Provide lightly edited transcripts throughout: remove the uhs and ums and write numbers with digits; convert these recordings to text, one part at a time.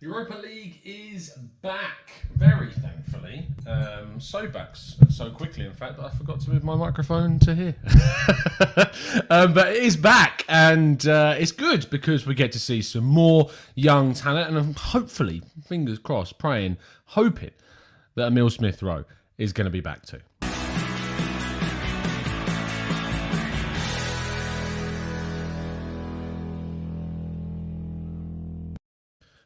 Europa League is back, very thankfully. So back so quickly, in fact, that I forgot to move my microphone to here. But it is back, and it's good because we get to see some more young talent, and hopefully, fingers crossed, praying, hoping that Emile Smith-Rowe is going to be back too.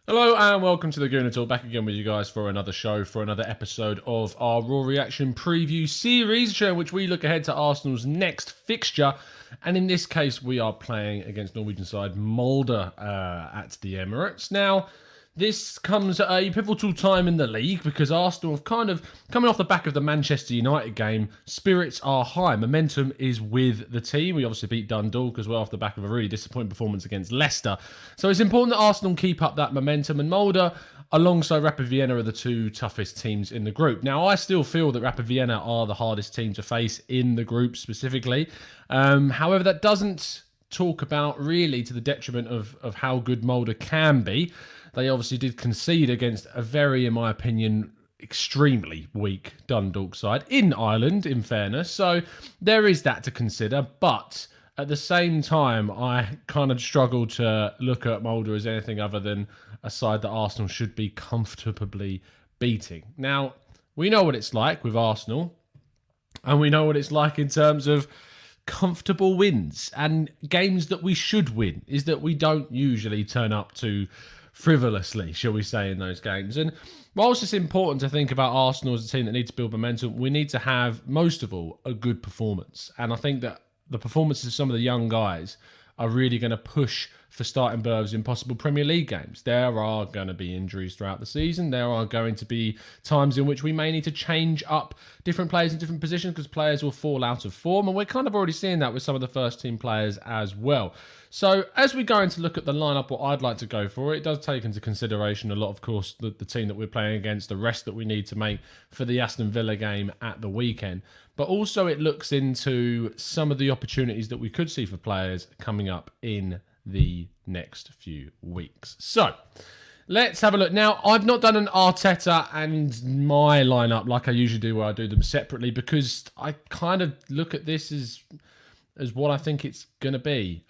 Hello and welcome to the Gooner Talk. Back again with you guys for another show, for another episode of our Raw Reaction preview series, show in which we look ahead to Arsenal's next fixture. And in this case, we are playing against Norwegian side Molde at the Emirates. Now, this comes at a pivotal time in the league because Arsenal have kind of, coming off the back of the Manchester United game, spirits are high. Momentum is with the team. We obviously beat Dundalk as well off the back of a really disappointing performance against Leicester. So it's important that Arsenal keep up that momentum, and Molde, alongside Rapid Vienna, are the two toughest teams in the group. Now, I still feel that Rapid Vienna are the hardest team to face in the group specifically. However, that doesn't talk about really to the detriment of how good Molde can be. They obviously did concede against a very, in my opinion, extremely weak Dundalk side in Ireland, in fairness. So there is that to consider. But at the same time, I kind of struggle to look at Molde as anything other than a side that Arsenal should be comfortably beating. Now, we know what it's like with Arsenal, and we know what it's like in terms of comfortable wins and games that we should win, is that we don't usually turn up to frivolously, shall we say, in those games. And whilst it's important to think about Arsenal as a team that needs to build momentum, we need to have, most of all, a good performance. And I think that the performances of some of the young guys are really going to push for starting berths in possible Premier League games. There are going to be injuries throughout the season. There are going to be times in which we may need to change up different players in different positions because players will fall out of form. And we're kind of already seeing that with some of the first team players as well. So as we go in to look at the lineup, what I'd like to go for, it does take into consideration a lot, of course, the team that we're playing against, the rest that we need to make for the Aston Villa game at the weekend. But also it looks into some of the opportunities that we could see for players coming up in the next few weeks. So let's have a look. Now, I've not done an Arteta and my lineup like I usually do, where I do them separately, because I kind of look at this as what I think it's going to be.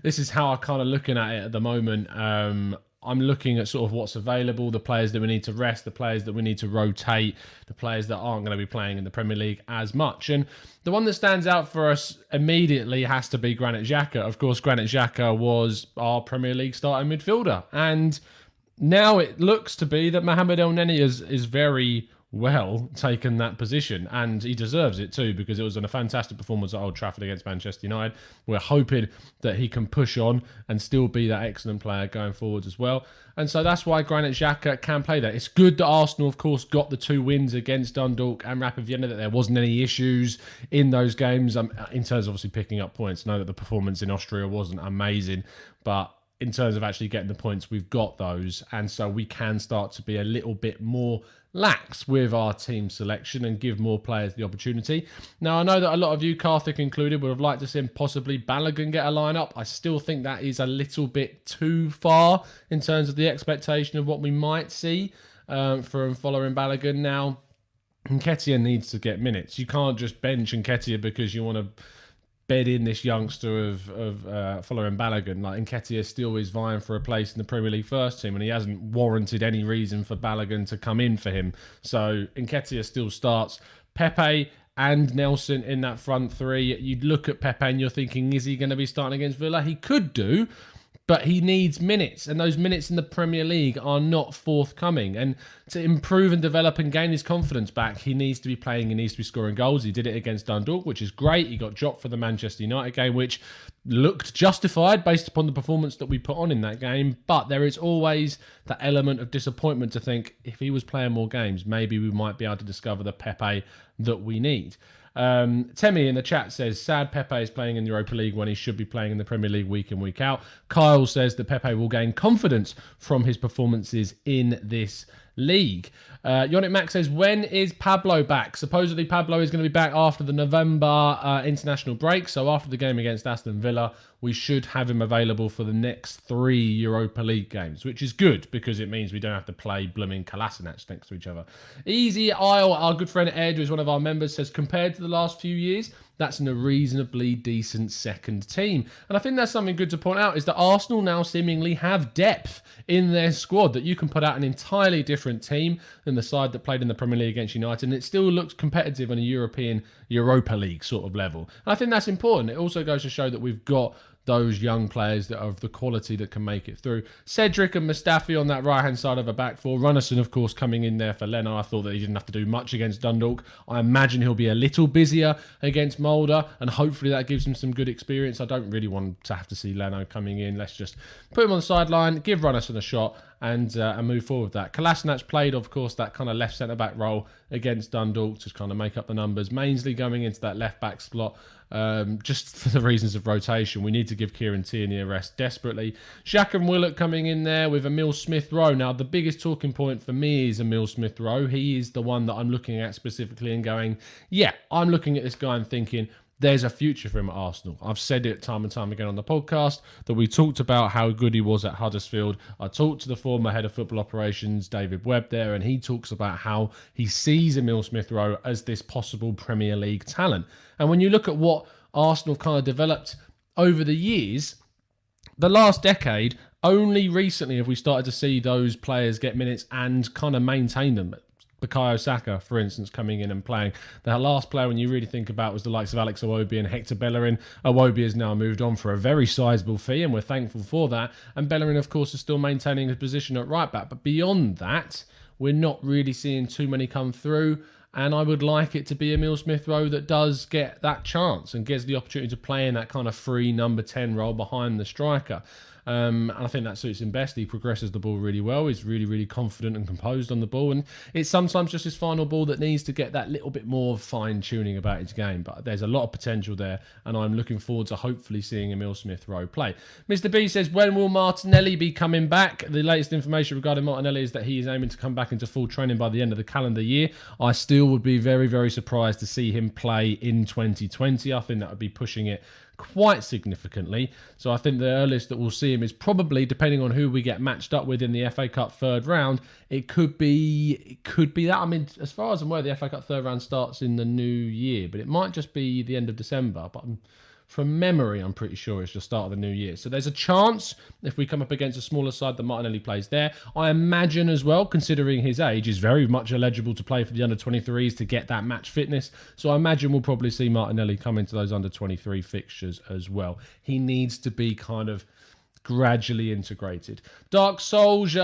This is how I'm kind of looking at it at the moment. I'm looking at sort of what's available, the players that we need to rest, the players that we need to rotate, the players that aren't going to be playing in the Premier League as much. And the one that stands out for us immediately has to be Granit Xhaka. Of course, Granit Xhaka was our Premier League starting midfielder. And now it looks to be that Mohamed Elneny is very well taken that position, and he deserves it too, because it was a fantastic performance at Old Trafford against Manchester United. We're hoping that he can push on and still be that excellent player going forwards as well, and so that's why Granit Xhaka can play that. It's good that Arsenal, of course, got the 2 wins against Dundalk and Rapid Vienna, that there wasn't any issues in those games in terms of obviously picking up points. I know that the performance in Austria wasn't amazing, but in terms of actually getting the points, we've got those, and so we can start to be a little bit more lax with our team selection and give more players the opportunity. Now, I know that a lot of you, Karthik included, would have liked to see possibly Balogun get a line-up. I still think that is a little bit too far in terms of the expectation of what we might see from following Balogun. Now, Nketiah needs to get minutes. You can't just bench Nketiah because you want to bed in this youngster of following Balogun. Like, Nketiah still is vying for a place in the Premier League first team, and he hasn't warranted any reason for Balogun to come in for him. So Nketiah still starts. Pepe and Nelson in that front three. You'd look at Pepe and you're thinking, is he going to be starting against Villa? He could do, but he needs minutes, and those minutes in the Premier League are not forthcoming. And to improve and develop and gain his confidence back, he needs to be playing, he needs to be scoring goals. He did it against Dundalk, which is great. He got dropped for the Manchester United game, which looked justified based upon the performance that we put on in that game. But there is always that element of disappointment to think, if he was playing more games, maybe we might be able to discover the Pepe that we need. Temi in the chat says, sad Pepe is playing in the Europa League when he should be playing in the Premier League week in, week out. Kyle says that Pepe will gain confidence from his performances in this League. Yannick Mack says, when is Pablo back? Supposedly Pablo is going to be back after the November international break. So after the game against Aston Villa, we should have him available for the next 3 Europa League games, which is good because it means we don't have to play blooming Kolasinac next to each other. Easy Isle, our good friend Ed, who's one of our members, says, compared to the last few years, that's in a reasonably decent second team. And I think that's something good to point out, is that Arsenal now seemingly have depth in their squad, that you can put out an entirely different team than the side that played in the Premier League against United, and it still looks competitive on a European Europa League sort of level. And I think that's important. It also goes to show that we've got those young players that are of the quality that can make it through. Cedric and Mustafi on that right-hand side of a back four. Runnison, of course, coming in there for Leno. I thought that he didn't have to do much against Dundalk. I imagine he'll be a little busier against Molde, and hopefully that gives him some good experience. I don't really want to have to see Leno coming in. Let's just put him on the sideline, give Runnison a shot, and move forward with that. Kolasinac played, of course, that kind of left centre-back role against Dundalk to kind of make up the numbers. Mainsley going into that left-back slot, just for the reasons of rotation. We need to give Kieran Tierney a rest desperately. Shaq and Willock coming in there with Emile Smith-Rowe. Now, the biggest talking point for me is Emile Smith-Rowe. He is the one that I'm looking at specifically and going, yeah, I'm looking at this guy and thinking, there's a future for him at Arsenal. I've said it time and time again on the podcast that we talked about how good he was at Huddersfield. I talked to the former head of football operations, David Webb, there, and he talks about how he sees Emile Smith-Rowe as this possible Premier League talent. And when you look at what Arsenal kind of developed over the years, the last decade, only recently have we started to see those players get minutes and kind of maintain them. Bukayo Saka, for instance, coming in and playing. The last player, when you really think about, was the likes of Alex Iwobi and Hector Bellerin. Iwobi has now moved on for a very sizable fee, and we're thankful for that. And Bellerin, of course, is still maintaining his position at right back. But beyond that, we're not really seeing too many come through. And I would like it to be Emile Smith-Rowe that does get that chance and gets the opportunity to play in that kind of free number 10 role behind the striker. And I think that suits him best. He progresses the ball really well. He's really, really confident and composed on the ball. And it's sometimes just his final ball that needs to get that little bit more fine-tuning about his game. But there's a lot of potential there. And I'm looking forward to hopefully seeing Emile Smith-Rowe play. Mr. B says, when will Martinelli be coming back? The latest information regarding Martinelli is that he is aiming to come back into full training by the end of the calendar year. I still would be very, very surprised to see him play in 2020. I think that would be pushing it quite significantly. So I think the earliest that we'll see him is probably, depending on who we get matched up with in the FA Cup third round, it could be that. I mean, as far as I'm aware, the FA Cup third round starts in the new year, but it might just be the end of December. But from memory, I'm pretty sure it's the start of the new year. So there's a chance, if we come up against a smaller side, that Martinelli plays there. I imagine as well, considering his age, is very much eligible to play for the under-23s to get that match fitness. So I imagine we'll probably see Martinelli come into those under-23 fixtures as well. He needs to be kind of gradually integrated. Dark Soldier,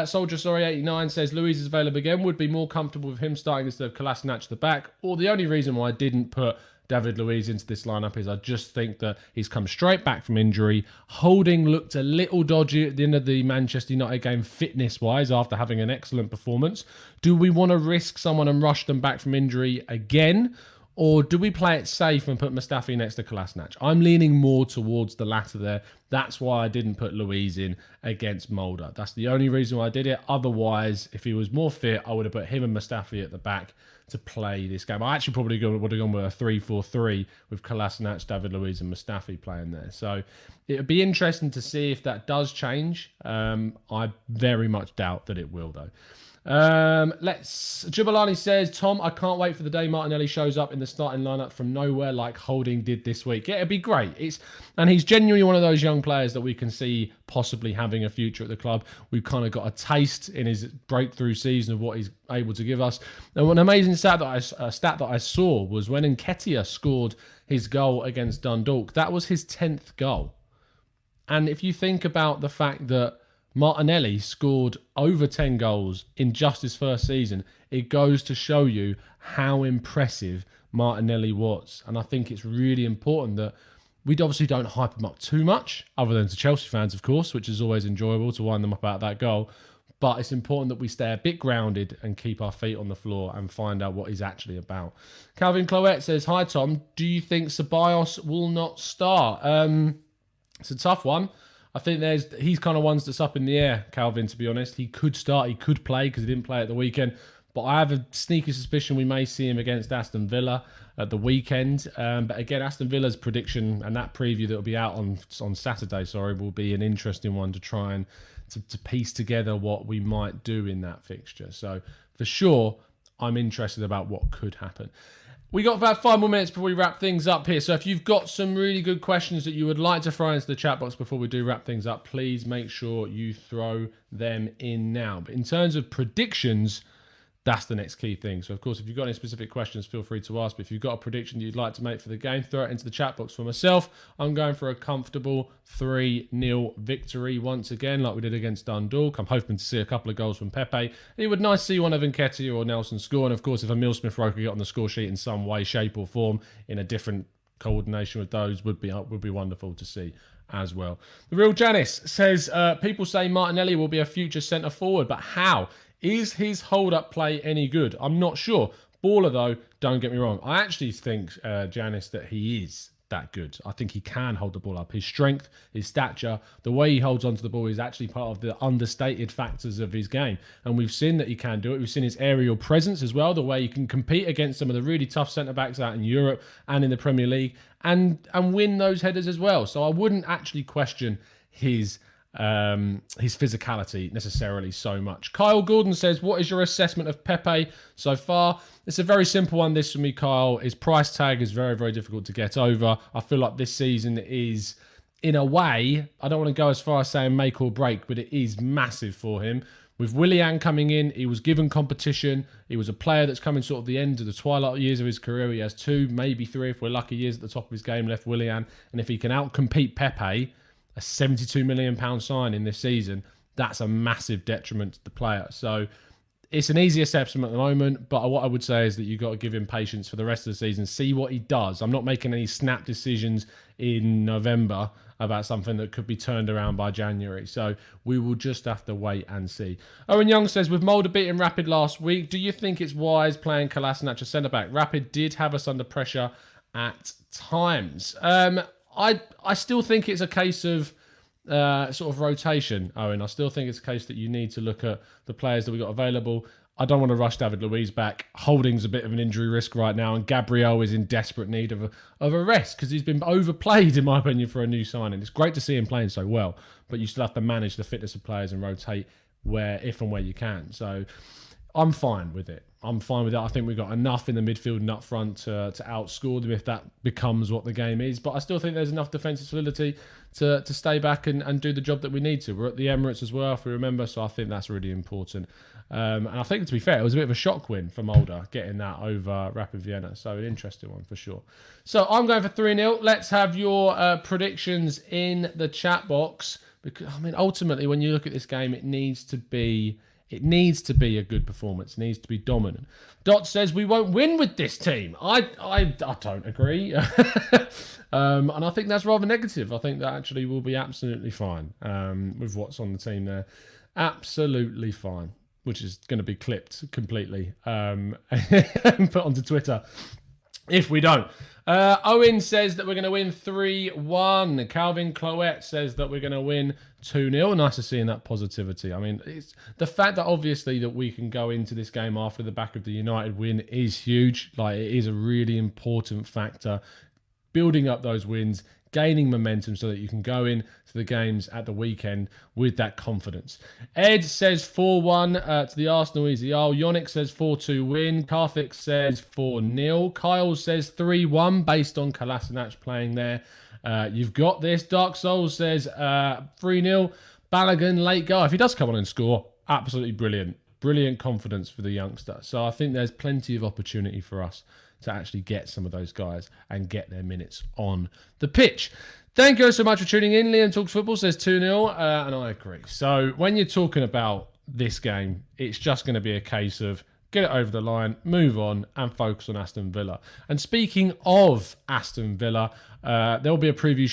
89 says, Luiz is available again. Would be more comfortable with him starting instead of Kolasinac at the back. Or the only reason why I didn't put David Luiz into this lineup is I just think that he's come straight back from injury. Holding looked a little dodgy at the end of the Manchester United game fitness-wise after having an excellent performance. Do we want to risk someone and rush them back from injury again? Or do we play it safe and put Mustafi next to Kolasinac? I'm leaning more towards the latter there. That's why I didn't put Luiz in against Molde. That's the only reason why I did it. Otherwise, if he was more fit, I would have put him and Mustafi at the back to play this game. I actually probably would have gone with a 3-4-3 with Kolasinac, David Luiz and Mustafi playing there. So it would be interesting to see if that does change. I very much doubt that it will, though. Jubilani says, Tom, I can't wait for the day Martinelli shows up in the starting lineup from nowhere like Holding did this week. Yeah, it'd be great. And he's genuinely one of those young players that we can see possibly having a future at the club. We've kind of got a taste in his breakthrough season of what he's able to give us. And one amazing stat that I saw was when Nketiah scored his goal against Dundalk. That was his 10th goal. And if you think about the fact that Martinelli scored over 10 goals in just his first season, it goes to show you how impressive Martinelli was. And I think it's really important that we obviously don't hype him up too much, other than to Chelsea fans, of course, which is always enjoyable to wind them up about that goal. But it's important that we stay a bit grounded and keep our feet on the floor and find out what he's actually about. Calvin Cloette says, hi, Tom. Do you think Ceballos will not start? It's a tough one. I think he's kind of ones that's up in the air, Calvin, to be honest. He could start, he could play because he didn't play at the weekend. But I have a sneaky suspicion we may see him against Aston Villa at the weekend. But again, Aston Villa's prediction and that preview that will be out on Saturday, will be an interesting one to try and to piece together what we might do in that fixture. So for sure, I'm interested about what could happen. We got about 5 more minutes before we wrap things up here. So if you've got some really good questions that you would like to throw into the chat box before we do wrap things up, please make sure you throw them in now. But in terms of predictions, that's the next key thing. So, of course, if you've got any specific questions, feel free to ask. But if you've got a prediction that you'd like to make for the game, throw it into the chat box. For myself, I'm going for a comfortable 3-0 victory once again, like we did against Dundalk. I'm hoping to see a couple of goals from Pepe. It would be nice to see one of Nketiah or Nelson score. And, of course, if Emil Smith-Rowe could get on the score sheet in some way, shape or form in a different coordination with those would be wonderful to see as well. The real Janice says, people say Martinelli will be a future centre-forward, but how? Is his hold-up play any good? I'm not sure. Baller, though, don't get me wrong. I actually think, Janice, that he is that good. I think he can hold the ball up. His strength, his stature, the way he holds onto the ball is actually part of the understated factors of his game. And we've seen that he can do it. We've seen his aerial presence as well, the way he can compete against some of the really tough centre-backs out in Europe and in the Premier League and win those headers as well. So I wouldn't actually question his physicality necessarily so much. Kyle Gordon says, what is your assessment of Pepe so far? It's a very simple one, this for me, Kyle. His price tag is very, very difficult to get over. I feel like this season is, in a way, I don't want to go as far as saying make or break, but it is massive for him. With Willian coming in, he was given competition. He was a player that's coming sort of the end of the twilight years of his career. He has 2, maybe 3, if we're lucky, years at the top of his game left, Willian. And if he can outcompete Pepe, a £72 million signing this season, that's a massive detriment to the player. So it's an easy assessment at the moment, but what I would say is that you've got to give him patience for the rest of the season, see what he does. I'm not making any snap decisions in November about something that could be turned around by January. So we will just have to wait and see. Owen Young says, with Molde beating Rapid last week, do you think it's wise playing Kolasinac as centre-back? Rapid did have us under pressure at times. I still think it's a case of sort of rotation, Owen. I still think it's a case that you need to look at the players that we got available. I don't want to rush David Luiz back. Holding's a bit of an injury risk right now, and Gabriel is in desperate need of a rest because he's been overplayed, in my opinion, for a new signing. It's great to see him playing so well, but you still have to manage the fitness of players and rotate if and where you can. So I'm fine with it. I'm fine with that. I think we've got enough in the midfield and up front to outscore them if that becomes what the game is. But I still think there's enough defensive solidity to stay back and do the job that we need to. We're at the Emirates as well, if we remember, so I think that's really important. And I think, to be fair, it was a bit of a shock win for Molde, getting that over Rapid Vienna. So an interesting one for sure. So I'm going for 3-0. Let's have your predictions in the chat box. Because, I mean, ultimately, when you look at this game, it needs to be a good performance. It needs to be dominant. Dot says we won't win with this team. I don't agree. And I think that's rather negative. I think that actually will be absolutely fine with what's on the team there. Absolutely fine. Which is going to be clipped completely and put onto Twitter if we don't. Owen says that we're going to win 3-1. Calvin Cloette says that we're going to win 2-0. Nice to see in that positivity. I mean, it's the fact that obviously that we can go into this game after the back of the United win is huge. Like, it is a really important factor. Building up those wins, gaining momentum so that you can go in to the games at the weekend with that confidence. Ed says 4-1 to the Arsenal Easy Isle. Yannick says 4-2 win. Karthik says 4-0. Kyle says 3-1 based on Kolasinac playing there. You've got this. Dark Souls says 3-0. Balogun late goal. If he does come on and score, absolutely brilliant. Brilliant confidence for the youngster. So I think there's plenty of opportunity for us to actually get some of those guys and get their minutes on the pitch. Thank you so much for tuning in. Liam Talks Football says 2-0, and I agree. So when you're talking about this game, it's just going to be a case of get it over the line, move on, and focus on Aston Villa. And speaking of Aston Villa, there'll be a preview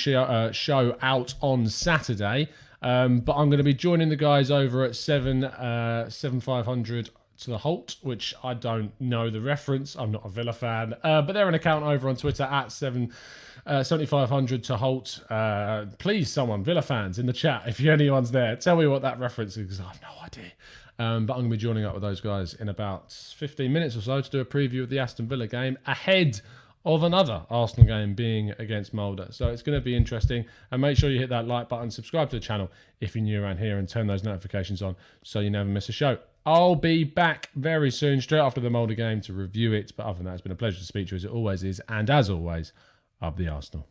show out on Saturday, but I'm going to be joining the guys over at 7,500 to the Halt, which I don't know the reference. I'm not a Villa fan. But they're an account over on Twitter at 7500 to Halt. Please, someone, Villa fans, in the chat, if anyone's there, tell me what that reference is, because I have no idea. But I'm going to be joining up with those guys in about 15 minutes or so to do a preview of the Aston Villa game ahead of another Arsenal game being against Molde. So it's going to be interesting. And make sure you hit that like button, subscribe to the channel if you're new around here, and turn those notifications on so you never miss a show. I'll be back very soon, straight after the Molde game, to review it. But other than that, it's been a pleasure to speak to you, as it always is. And as always, up the Arsenal.